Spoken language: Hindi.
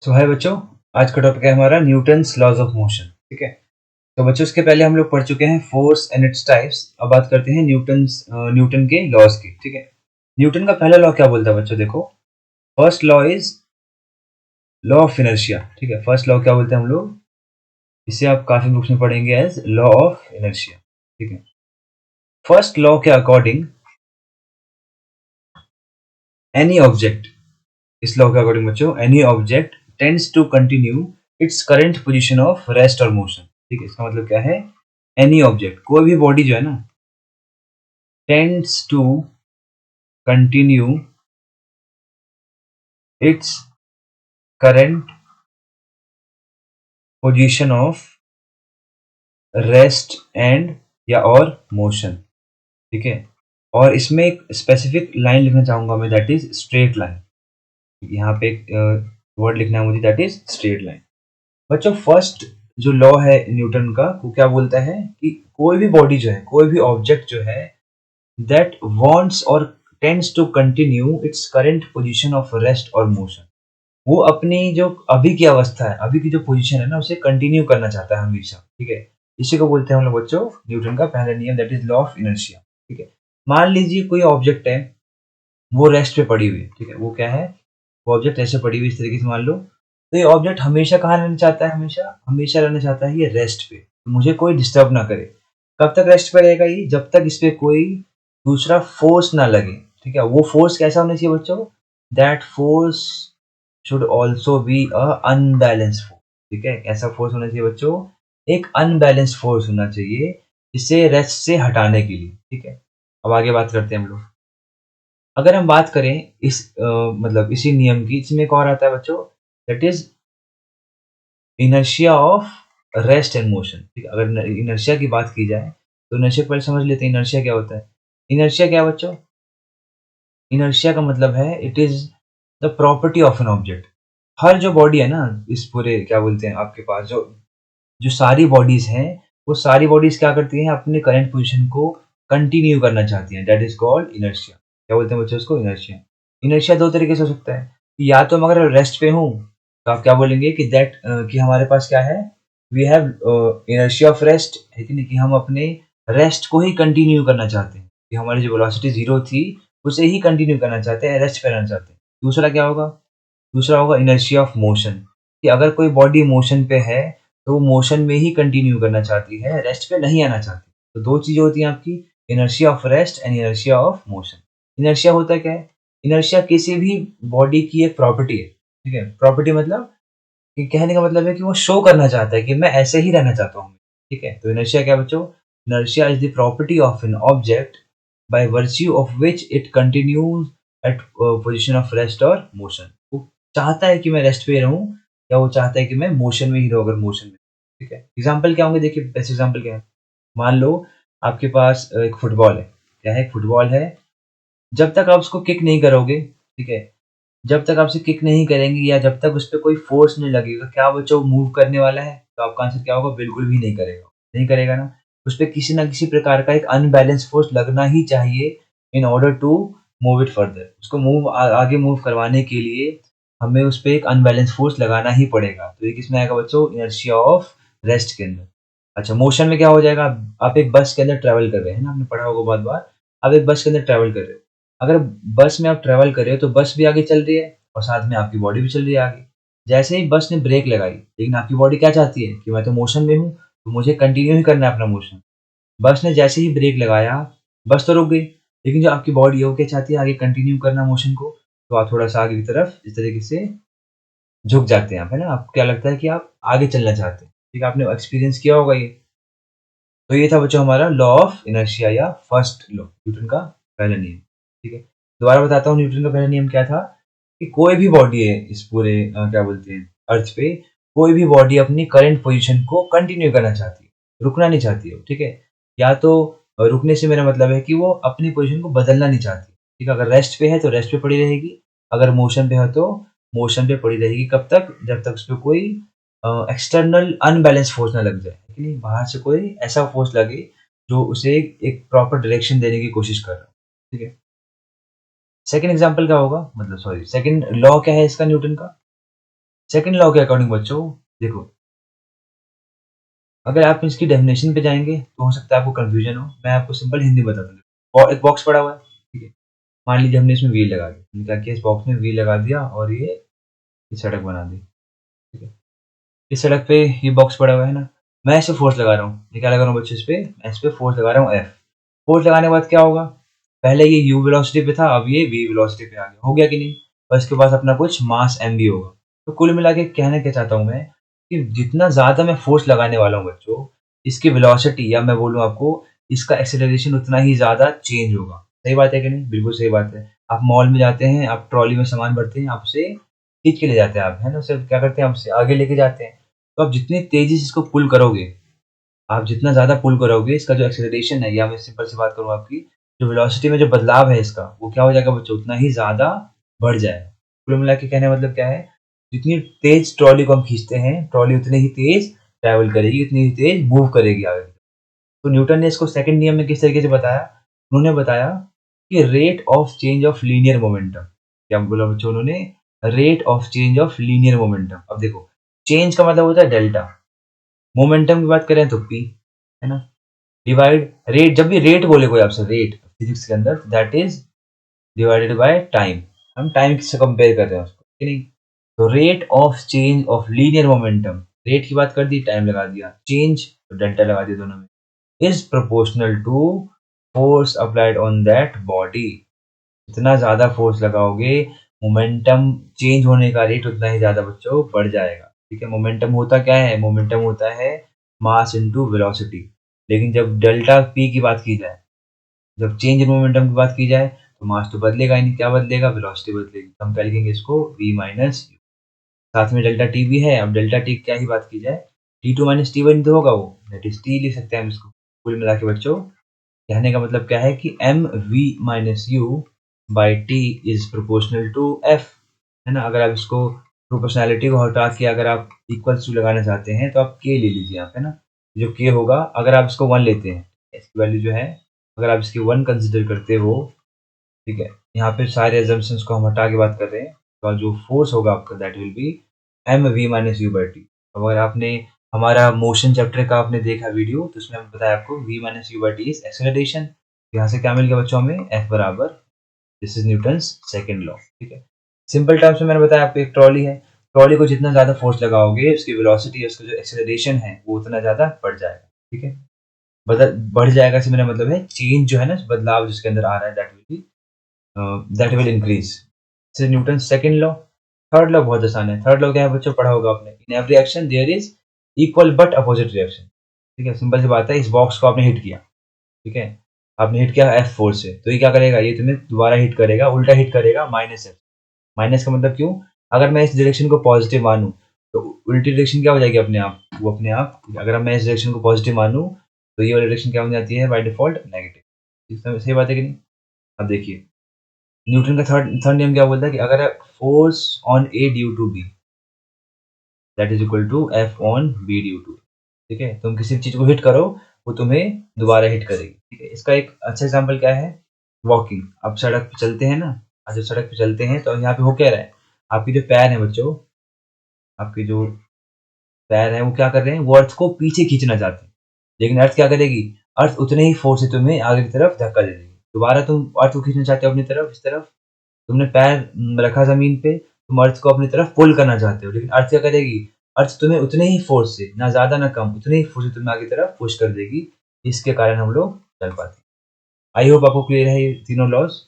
सो हाय बच्चों, आज का टॉपिक है हमारा न्यूटन्स लॉज ऑफ मोशन। ठीक है। तो बच्चों इसके पहले हम लोग पढ़ चुके हैं फोर्स एंड इट्स टाइप्स। अब बात करते हैं न्यूटन के लॉज की। ठीक है। न्यूटन का पहला लॉ क्या बोलता है बच्चों? देखो, first law is law of inertia. ठीक है। फर्स्ट लॉ क्या बोलते हैं हम लोग? इसे आप काफी बुक्स में पढ़ेंगे एज लॉ ऑफ इनर्शिया। ठीक है। फर्स्ट लॉ के अकॉर्डिंग एनी ऑब्जेक्ट, इस लॉ के अकॉर्डिंग बच्चों, any object tends to continue its current position of rest और मोशन। ठीक है। इसका मतलब क्या है? एनी ऑब्जेक्ट, कोई भी बॉडी जो है ना, tends to continue its current position of rest and या और मोशन। ठीक है। और इसमें एक स्पेसिफिक लाइन लिखना चाहूंगा मैं, दैट इज स्ट्रेट लाइन। यहाँ पे एक वर्ड लिखना है मुझे, दैट इज स्ट्रेट लाइन। बच्चों फर्स्ट जो लॉ है न्यूटन का, वो क्या बोलता है कि कोई भी बॉडी जो है, कोई भी ऑब्जेक्ट जो है, दैट वांट्स और tends to continue its current position of rest और मोशन, वो अपनी जो अभी की अवस्था है, अभी की जो पोजीशन है ना, उसे कंटिन्यू करना चाहता है हमेशा। ठीक है। इसी को बोलते हैं हम लोग बच्चों न्यूटन का पहला नियम, that is law of inertia. ठीक है। मान लीजिए कोई ऑब्जेक्ट है, वो रेस्ट पे पड़ी हुई है। ठीक है। वो क्या है? वो ऑब्जेक्ट ऐसे पड़ी हुई, इस तरीके से मान लो। तो ये ऑब्जेक्ट हमेशा कहाँ रहना चाहता है? हमेशा हमेशा रहना चाहता है ये रेस्ट पे, तो मुझे कोई डिस्टर्ब ना करे। कब तक रेस्ट पे रहेगा ये? जब तक इस पे कोई दूसरा फोर्स ना लगे। ठीक है। वो फोर्स कैसा होना चाहिए बच्चों? That force should also be a unbalance force. ठीक है। ऐसा फोर्स होना चाहिए बच्चों, एक अनबैलेंस फोर्स होना चाहिए, इसे रेस्ट से हटाने के लिए। ठीक है। अब आगे बात करते हैं हम लोग। अगर हम बात करें मतलब इसी नियम की, इसमें एक और आता है बच्चों, that is inertia of rest and motion. ठीक है। अगर इनर्शिया की बात की जाए तो इनर्शिया पहले समझ लेते हैं, इनर्शिया क्या होता है। इनर्शिया क्या है बच्चों? इनर्शिया का मतलब है it is the property of an object. हर जो बॉडी है ना, इस पूरे क्या बोलते हैं आपके पास जो जो सारी बॉडीज हैं, वो सारी बॉडीज क्या करती हैं? अपने करंट पोजीशन को कंटिन्यू करना चाहती हैं, दैट इज कॉल्ड इनर्शिया। क्या बोलते हैं बच्चों उसको? इनर्शिया। इनर्शिया दो तरीके से हो सकता है कि या तो मैं अगर रेस्ट पे हूँ तो आप क्या बोलेंगे कि कि हमारे पास क्या है, we have inertia of rest, है कि नहीं, कि हम अपने रेस्ट को ही कंटिन्यू करना चाहते हैं, कि हमारी जो वेलोसिटी जीरो थी उसे ही कंटिन्यू करना चाहते हैं, रेस्ट पे रहना चाहते हैं। दूसरा क्या होगा? दूसरा होगा इनर्शिया ऑफ मोशन, कि अगर कोई बॉडी मोशन पे है तो वो मोशन में ही कंटिन्यू करना चाहती है, रेस्ट पे नहीं आना चाहती। तो दो चीजें होती हैं आपकी, inertia of rest and inertia of motion. Inertia होता क्या है? इनर्शिया किसी भी बॉडी की एक प्रॉपर्टी है। ठीक है। प्रॉपर्टी मतलब कि कहने का मतलब है कि वो शो करना चाहता है कि मैं ऐसे ही रहना चाहता हूँ। ठीक है। तो इनर्शिया क्या बच्चों? Inertia is the property of an object by virtue of which it continues at position of rest और मोशन। वो चाहता है कि मैं रेस्ट पे रहूं, या वो चाहता है कि मैं मोशन में ही रहूं, अगर मोशन में। ठीक है। एग्जाम्पल क्या होंगे? देखिए, बेस्ट एग्जाम्पल क्या है। मान लो आपके पास एक फुटबॉल है। क्या है? एक फुटबॉल है। जब तक आप उसको किक नहीं करोगे, ठीक है, जब तक आप उसे किक नहीं करेंगे या जब तक उस पे कोई फ़ोर्स नहीं लगेगा, क्या बच्चा वो मूव करने वाला है? तो आपका आंसर क्या होगा? बिल्कुल भी नहीं करेगा। नहीं करेगा ना? उस पे किसी न किसी प्रकार का एक अनबैलेंस फ़ोर्स लगना ही चाहिए in order to move it further. उसको आगे मूव करवाने के लिए हमें उस पे एक अनबैलेंस फ़ोर्स लगाना ही पड़ेगा। तो ये किसमें आएगा बच्चों? इनर्शिया ऑफ रेस्ट के अंदर। अच्छा, मोशन में क्या हो जाएगा? आप एक बस के अंदर ट्रैवल कर रहे हैं ना, आपने पढ़ा होगा बहुत बार। आप एक बस के अंदर ट्रैवल कर रहे हो। अगर बस में आप ट्रैवल कर रहे हो तो बस भी आगे चल रही है और साथ में आपकी बॉडी भी चल रही है आगे। जैसे ही बस ने ब्रेक लगाई, लेकिन आपकी बॉडी क्या चाहती है कि मैं तो मोशन में हूँ, तो मुझे कंटिन्यू ही करना है अपना मोशन। बस ने जैसे ही ब्रेक लगाया, बस तो रुक गई, लेकिन जो आपकी बॉडी है वो क्या चाहती है? आगे कंटिन्यू करना मोशन को। तो आप थोड़ा-सा आगे की तरफ इस तरीके से झुक जाते हैं आप, है ना? आपको क्या लगता है कि आप आगे चलना चाहते हैं। ठीक है, आपने एक्सपीरियंस किया होगा ये। तो ये था बच्चों हमारा लॉ ऑफ इनर्शिया या फर्स्ट लॉ, न्यूटन का पहला नियम। ठीक है। दोबारा बताता हूँ न्यूटन का पहला नियम क्या था, कि कोई भी बॉडी है इस पूरे क्या बोलते हैं अर्थ पे, कोई भी बॉडी अपनी करंट पोजीशन को कंटिन्यू करना चाहती है, रुकना नहीं चाहती है। ठीक है। या तो रुकने से मेरा मतलब है कि वो अपनी पोजीशन को बदलना नहीं चाहती। ठीक है। अगर रेस्ट पे है तो रेस्ट पे पड़ी रहेगी, अगर मोशन पे है तो मोशन पे पड़ी रहेगी। कब तक? जब तक उस पर कोई एक्सटर्नल अनबैलेंस फोर्स ना लग जाए, कि नहीं, बाहर से कोई ऐसा फोर्स लगे जो उसे एक प्रॉपर डायरेक्शन देने की कोशिश कर रहा हो। ठीक है। सेकंड एग्जांपल क्या होगा, मतलब सॉरी, सेकंड लॉ क्या है इसका न्यूटन का? सेकंड लॉ के अकॉर्डिंग बच्चों देखो, अगर आप इसकी डेफिनेशन पे जाएंगे तो हो सकता है आपको कंफ्यूजन हो। मैं आपको सिंपल हिंदी बताता हूँ। और एक बॉक्स पड़ा हुआ है, ठीक है, मान लीजिए हमने इसमें व्हील लगा दिया, हमने क्या किया, इस बॉक्स में व्हील लगा दिया और ये सड़क बना दी, ठीक है। इस सड़क पे ये बॉक्स पड़ा हुआ है ना, मैं इस पे फोर्स लगा रहा हूँ। ये क्या लगा रहा हूँ बच्चों, इस पे मैं इस पे फोर्स लगा रहा हूँ एफ। फोर्स लगाने के बाद क्या होगा, पहले ये u वेलोसिटी पे था, अब ये v वेलोसिटी पे आ गया, हो गया कि नहीं। और इसके पास अपना कुछ मास m भी होगा। तो कुल मिला के कहना क्या चाहता हूँ मैं, कि जितना ज्यादा मैं फोर्स लगाने वाला हूँ बच्चों, इसकी वेलोसिटी, या मैं बोलूँ आपको, इसका एक्सेलरेशन उतना ही ज्यादा चेंज होगा। सही बात है कि नहीं, बिल्कुल सही बात है। आप मॉल में जाते हैं, आप ट्रॉली में सामान भरते हैं, आपसे खींच के ले जाते हैं, आप है ना, सिर्फ क्या करते हैं, आपसे आगे लेके जाते हैं। तो आप जितनी तेजी से इसको पुल करोगे, आप जितना ज़्यादा पुल करोगे, इसका जो एक्सेलरेशन है, या मैं सिंपल सी बात करूँ आपकी, जो वेलोसिटी में जो बदलाव है इसका, वो क्या हो जाएगा बच्चों, उतना ही ज़्यादा बढ़ जाएगा। कुल मिला के कहने का मतलब क्या है, जितनी तेज ट्रॉली को हम खींचते हैं, ट्रॉली उतनी ही तेज ट्रैवल करेगी, उतनी ही तेज मूव करेगी आगे। तो न्यूटन ने इसको सेकंड नियम में किस तरीके से बताया, उन्होंने बताया कि rate of change of linear momentum. क्या बोला बच्चों उन्होंने, rate of change of linear momentum. अब देखो, चेंज का मतलब होता है डेल्टा, मोमेंटम की बात करें तो पी, है ना, डिवाइड रेट। जब भी रेट बोले कोई आपसे, रेट फिजिक्स के अंदर that is divided by time. हम टाइम से कंपेयर कर रहे हैं उसको, कि नहीं। तो rate of change of linear momentum, rate की बात कर दी, टाइम लगा दिया, चेंज तो डेल्टा लगा दिया दोनों में, is proportional to force applied on that body. जितना ज्यादा फोर्स लगाओगे, मोमेंटम चेंज होने का रेट उतना ही ज्यादा बच्चों बढ़ जाएगा, ठीक है। मोमेंटम होता क्या है, मोमेंटम होता है मास इनटू वेलोसिटी। लेकिन जब डेल्टा पी की बात की जाए, जब चेंज इन मोमेंटम की बात की जाए, तो मास तो बदलेगा ही नहीं, क्या बदलेगा, वेलोसिटी बदलेगी। तो हम क्या लिखेंगे इसको, v माइनस यू। साथ में डेल्टा टी भी है। अब डेल्टा टी क्या ही बात की जाए, T two minus T one तो होगा वो, दैट इज टी लिख सकते हैं हम इसको। कुल मिला के बच्चों कहने का मतलब क्या है, कि M V minus U by T is proportional to F, है ना। अगर आप इसको प्रोपोर्शनैलिटी को हटा के अगर आप इक्वल्स टू लगाना चाहते हैं, तो आप के ले लीजिए आप, है ना। जो के होगा, अगर आप इसको वन लेते हैं, इसकी वैल्यू जो है, अगर आप इसकी वन कंसिडर करते हो, ठीक है, यहाँ पे सारे एजम्पशंस को हम हटा के बात कर रहे हैं, तो जो फोर्स होगा आपका that will be M V minus U by T. अगर आपने हमारा मोशन चैप्टर का आपने देखा वीडियो, तो उसमें हमने बताया आपको v minus U by T is acceleration. यहाँ से क्या मिल गया बच्चों हमें, f बराबर, this is Newton's second law, ठीक है। सिंपल टर्म्स में मैंने बताया आपको, एक ट्रॉली है, ट्रॉली को जितना ज्यादा फोर्स लगाओगे, उसकी वेलोसिटी, उसका जो एक्सेलरेशन है, वो उतना ज्यादा बढ़ जाएगा, ठीक है। बदल बढ़ जाएगा से मेरा मतलब है चेंज जो है ना, बदलाव जिसके अंदर आ रहा है, that will increase. This is Newton second law. Third law बहुत आसान है। थर्ड लॉ क्या है बच्चों, पढ़ा होगा आपने, in every action there is equal but opposite reaction, ठीक है। सिंपल सी बात है, इस बॉक्स को आपने हिट किया, ठीक है, आपने हिट किया एफ फोर्स से, तो ये क्या करेगा, ये तुम्हें दोबारा हिट करेगा, उल्टा हिट करेगा, माइनस एफ। माइनस का मतलब क्यों, अगर मैं इस डायरेक्शन को पॉजिटिव मानूं, तो उल्टी डायरेक्शन क्या हो जाएगी अपने आप, वो अपने आप, अगर मैं इस डायरेक्शन को पॉजिटिव मानूं, तो ये वाली डायरेक्शन क्या हो जाती है बाय डिफॉल्ट नेगेटिव। सही बात है कि नहीं। अब देखिए, न्यूटन का थर्ड थर्ड नियम क्या बोलता है, कि अगर force on A due to B that is equal to F on B due to, ठीक है। तुम किसी चीज को हिट करो, वो तुम्हें दोबारा हिट करेगी, ठीक है। इसका एक अच्छा एग्जांपल क्या है, वॉकिंग। आप सड़क पे चलते हैं ना, आज जब सड़क पे चलते हैं, तो यहाँ पे हो क्या रहा है, आपके जो पैर है बच्चों, आपके जो पैर है, वो क्या कर रहे हैं, वो अर्थ को पीछे खींचना चाहते हैं। लेकिन अर्थ क्या करेगी, अर्थ उतने ही फोर्स से तुम्हें आगे की तरफ धक्का दे देगी। दोबारा तुम अर्थ को खींचना चाहते हो अपनी तरफ, इस तरफ तुमने पैर रखा जमीन पे, तुम अर्थ को अपनी तरफ पुल करना चाहते हो, लेकिन अर्थ क्या करेगी, अर्थ तुम्हें उतने ही फोर्स से, ना ज्यादा ना कम, उतने ही फोर्स से तुम्हें आगे की तरफ पुश कर देगी। इसके कारण हम लोग चल पाते हैं। आई होप आपको क्लियर है ये तीनों लॉज।